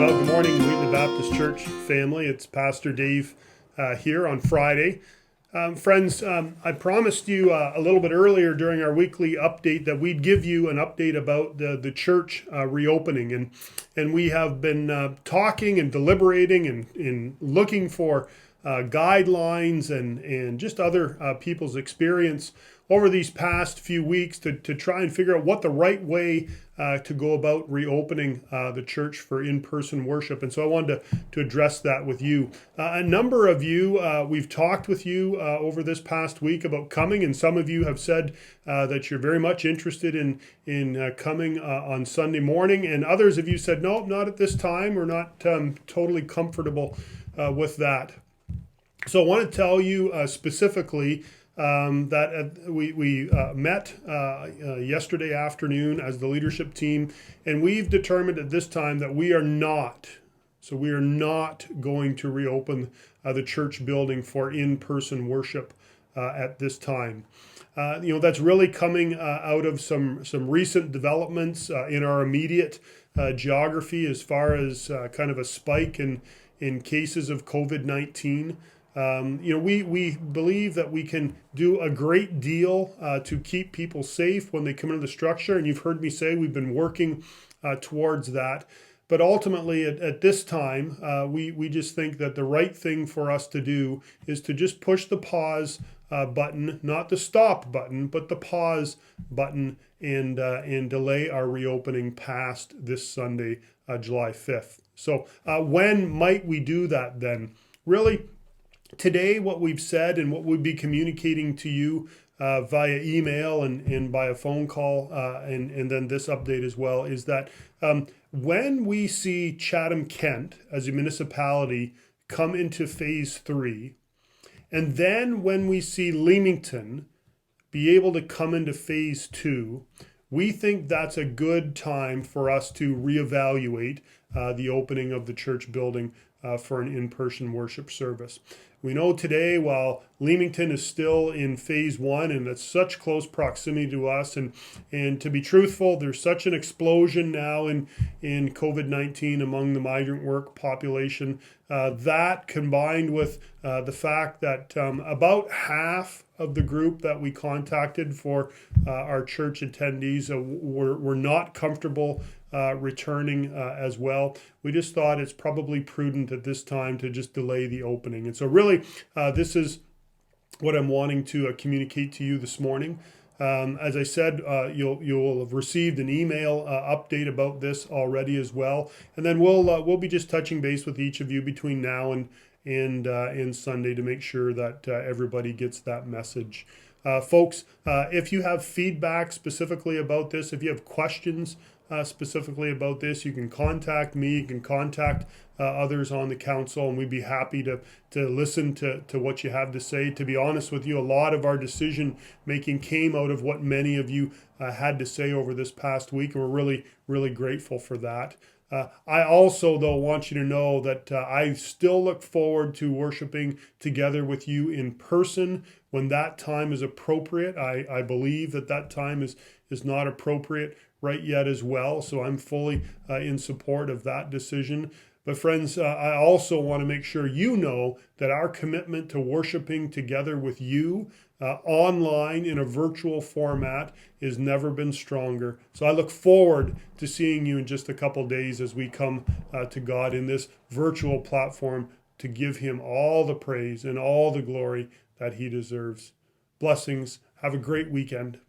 Well, good morning, Wheatley Baptist Church family. It's Pastor Dave here on Friday. Friends, I promised you a little bit earlier during our weekly update that we'd give you an update about the church reopening. And we have been talking and deliberating and looking for guidelines and just other people's experience over these past few weeks to try and figure out what the right way to go about reopening the church for in-person worship. And so I wanted to address that with you. A number of you, we've talked with you over this past week about coming, and some of you have said that you're very much interested in coming on Sunday morning, and others of you said, no, not at this time. We're not totally comfortable with that. So I want to tell you specifically that we met yesterday afternoon as the leadership team, and we've determined at this time that we are not going to reopen the church building for in-person worship at this time. That's really coming out of some recent developments in our immediate geography as far as kind of a spike in cases of COVID-19. We believe that we can do a great deal to keep people safe when they come into the structure. And you've heard me say we've been working towards that. But ultimately, at this time, we just think that the right thing for us to do is to just push the pause button, not the stop button, but the pause button, and delay our reopening past this Sunday, July 5th. So when might we do that then? Really, today, what we've said and what we'll be communicating to you via email and by a phone call and then this update as well is that when we see Chatham-Kent as a municipality come into phase 3, and then when we see Leamington be able to come into phase 2, we think that's a good time for us to reevaluate the opening of the church building for an in-person worship service. We know today, while Leamington is still in phase 1 and it's such close proximity to us, and to be truthful, there's such an explosion now in COVID-19 among the migrant work population, that combined with the fact that about half of the group that we contacted for our church attendees were not comfortable returning as well. We just thought it's probably prudent at this time to just delay the opening. And so really, this is what I'm wanting to communicate to you this morning. As I said, you'll have received an email update about this already as well. And then we'll be just touching base with each of you between now and Sunday to make sure that everybody gets that message. Folks, if you have feedback specifically about this, if you have questions specifically about this, you can contact me, you can contact others on the council, and we'd be happy to listen to what you have to say. To be honest with you, a lot of our decision making came out of what many of you had to say over this past week, and we're really, really grateful for that. I also, though, want you to know that I still look forward to worshiping together with you in person when that time is appropriate. I believe that time is not appropriate right yet as well, so I'm fully in support of that decision. But friends, I also want to make sure you know that our commitment to worshiping together with you online in a virtual format has never been stronger. So I look forward to seeing you in just a couple days as we come to God in this virtual platform to give him all the praise and all the glory that he deserves. Blessings. Have a great weekend.